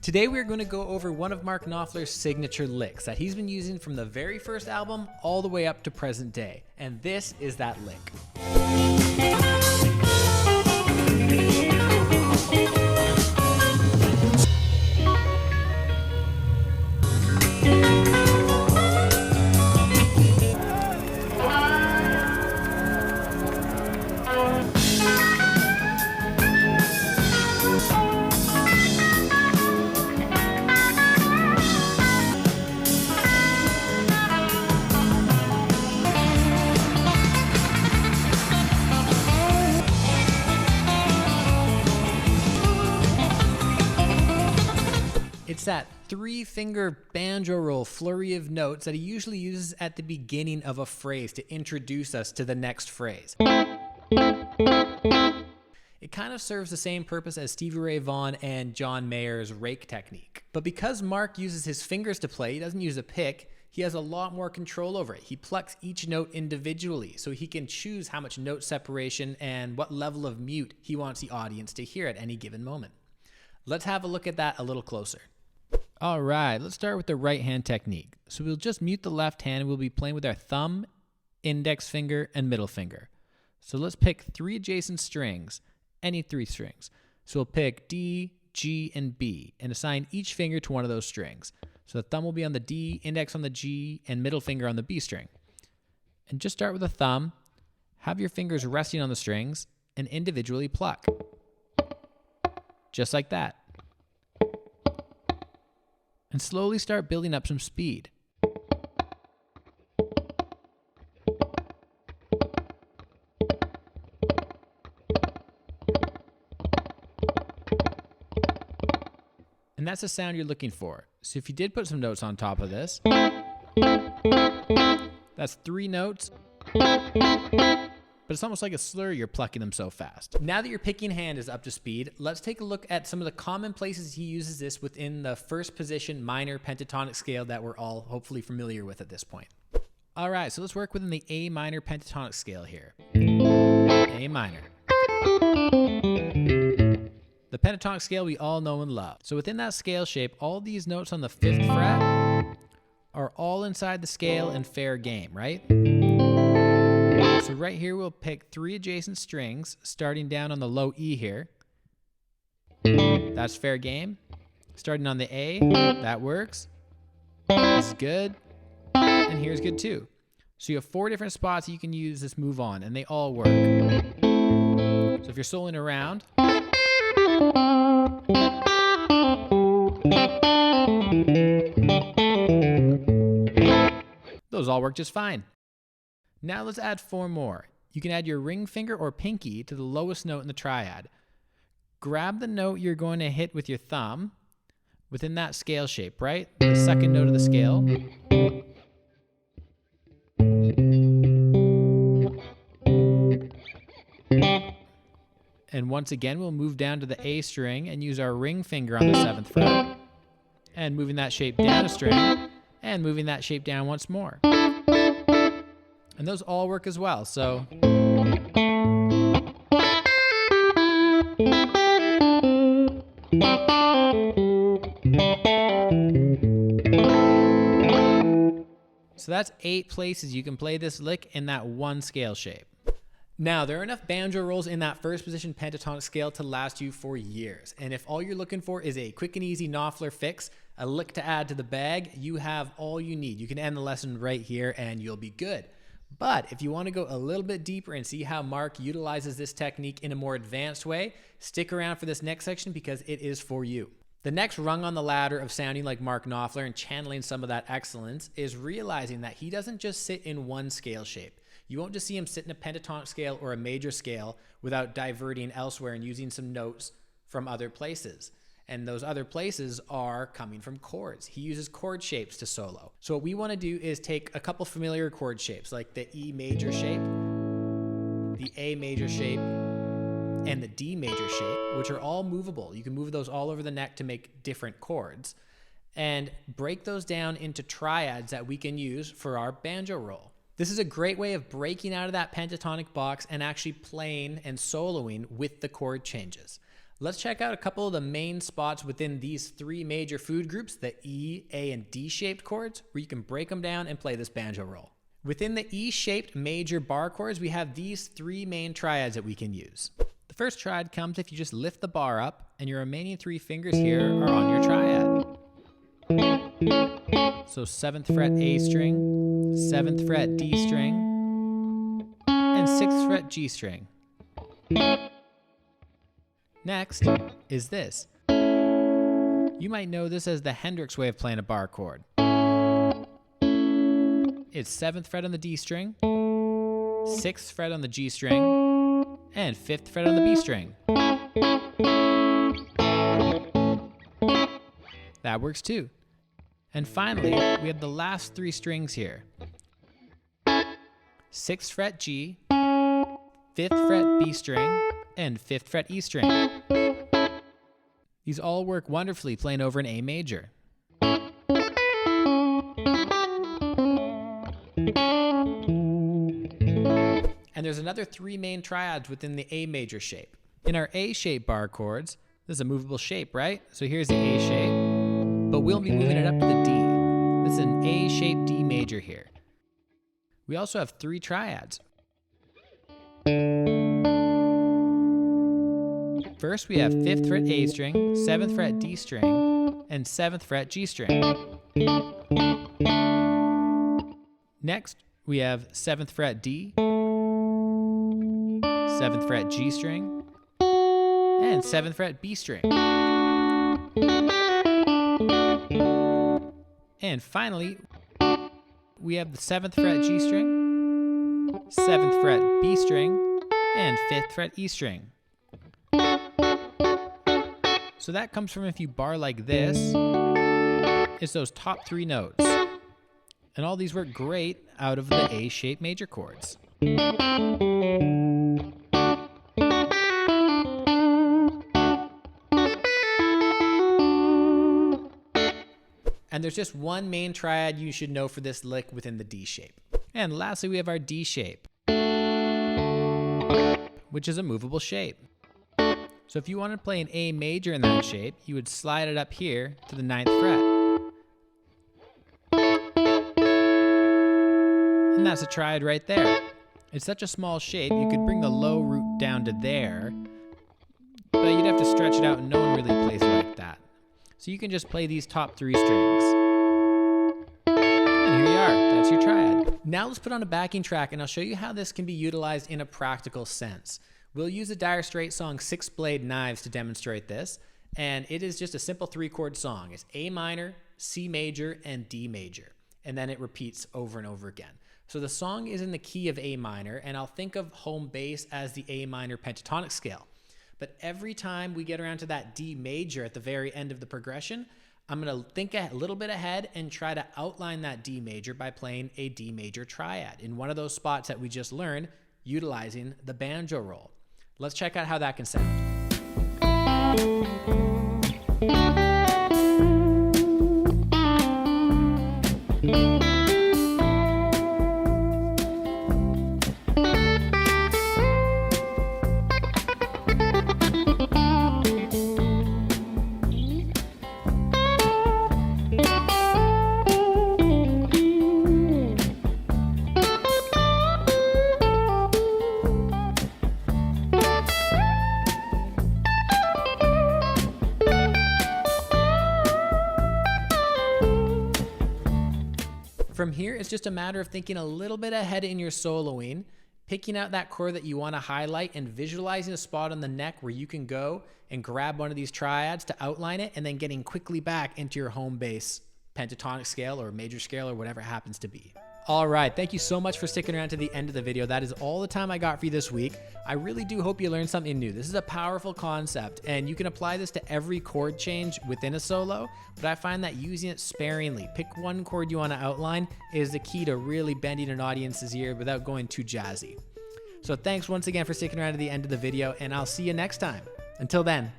Today we're going to go over one of Mark Knopfler's signature licks that he's been using from the very first album all the way up to present day, and this is that lick. It's that three-finger banjo roll flurry of notes that he usually uses at the beginning of a phrase to introduce us to the next phrase. It kind of serves the same purpose as Stevie Ray Vaughan and John Mayer's rake technique. But because Mark uses his fingers to play, he doesn't use a pick, he has a lot more control over it. He plucks each note individually, so he can choose how much note separation and what level of mute he wants the audience to hear at any given moment. Let's have a look at that a little closer. All right, let's start with the right hand technique. So we'll just mute the left hand and we'll be playing with our thumb, index finger, and middle finger. So let's pick three adjacent strings, any three strings. So we'll pick D, G, and B and assign each finger to one of those strings. So the thumb will be on the D, index on the G, and middle finger on the B string. And just start with the thumb, have your fingers resting on the strings, and individually pluck. Just like that. And slowly start building up some speed. And that's the sound you're looking for. So if you did put some notes on top of this, that's three notes, but it's almost like a slur, you're plucking them so fast. Now that your picking hand is up to speed, let's take a look at some of the common places he uses this within the first position minor pentatonic scale that we're all hopefully familiar with at this point. All right, so let's work within the A minor pentatonic scale here. A minor. The pentatonic scale we all know and love. So within that scale shape, all these notes on the 5th fret are all inside the scale and fair game, right? So right here, we'll pick three adjacent strings, starting down on the low E here. That's fair game. Starting on the A, that works. This is good. And here's good too. So you have four different spots that you can use this move on, and they all work. So if you're soloing around, those all work just fine. Now let's add four more. You can add your ring finger or pinky to the lowest note in the triad. Grab the note you're going to hit with your thumb within that scale shape, right? The second note of the scale. And once again, we'll move down to the A string and use our ring finger on the 7th fret. And moving that shape down a string, and moving that shape down once more. And those all work as well, so. So that's 8 places you can play this lick in that one scale shape. Now, there are enough banjo rolls in that first position pentatonic scale to last you for years. And if all you're looking for is a quick and easy Knopfler fix, a lick to add to the bag, you have all you need. You can end the lesson right here and you'll be good. But if you want to go a little bit deeper and see how Mark utilizes this technique in a more advanced way, stick around for this next section because it is for you. The next rung on the ladder of sounding like Mark Knopfler and channeling some of that excellence is realizing that he doesn't just sit in one scale shape. You won't just see him sit in a pentatonic scale or a major scale without diverting elsewhere and using some notes from other places. And those other places are coming from chords. He uses chord shapes to solo. So what we want to do is take a couple familiar chord shapes like the E major shape, the A major shape, and the D major shape, which are all movable. You can move those all over the neck to make different chords and break those down into triads that we can use for our banjo roll. This is a great way of breaking out of that pentatonic box and actually playing and soloing with the chord changes. Let's check out a couple of the main spots within these three major food groups, the E, A, and D-shaped chords, where you can break them down and play this banjo roll. Within the E-shaped major bar chords, we have these three main triads that we can use. The first triad comes if you just lift the bar up and your remaining three fingers here are on your triad. So 7th fret A string, 7th fret D string, and 6th fret G string. Next is this. You might know this as the Hendrix way of playing a bar chord. It's 7th fret on the D string, 6th fret on the G string, and 5th fret on the B string. That works too. And finally, we have the last three strings here. 6th fret G, 5th fret B string, and 5th fret E string. These all work wonderfully playing over an A major. And there's another three main triads within the A major shape. In our A shape bar chords, this is a movable shape, right? So here's the A shape, but we'll be moving it up to the D. This is an A shaped D major here. We also have three triads. First, we have 5th fret A string, 7th fret D string, and 7th fret G string. Next, we have 7th fret D, 7th fret G string, and 7th fret B string. And finally, we have the 7th fret G string, 7th fret B string, and 5th fret E string. So that comes from, if you bar like this, it's those top three notes. And all these work great out of the A-shaped major chords. And there's just one main triad you should know for this lick within the D shape. And lastly, we have our D shape, which is a movable shape. So if you want to play an A major in that shape, you would slide it up here to the 9th fret. And that's a triad right there. It's such a small shape, you could bring the low root down to there, but you'd have to stretch it out and no one really plays it like that. So you can just play these top three strings. And here you are, that's your triad. Now let's put on a backing track and I'll show you how this can be utilized in a practical sense. We'll use the Dire Straits song 6 Blade Knives to demonstrate this, and it is just a simple 3-chord song. It's A minor, C major, and D major, and then it repeats over and over again. So the song is in the key of A minor, and I'll think of home bass as the A minor pentatonic scale. But every time we get around to that D major at the very end of the progression, I'm going to think a little bit ahead and try to outline that D major by playing a D major triad in one of those spots that we just learned, utilizing the banjo roll. Let's check out how that can sound. From here, it's just a matter of thinking a little bit ahead in your soloing, picking out that chord that you want to highlight and visualizing a spot on the neck where you can go and grab one of these triads to outline it, and then getting quickly back into your home bass pentatonic scale or major scale or whatever it happens to be. All right, thank you so much for sticking around to the end of the video. That is all the time I got for you this week. I really do hope you learned something new. This is a powerful concept, and you can apply this to every chord change within a solo, but I find that using it sparingly, pick one chord you want to outline, is the key to really bending an audience's ear without going too jazzy. So thanks once again for sticking around to the end of the video, and I'll see you next time. Until then.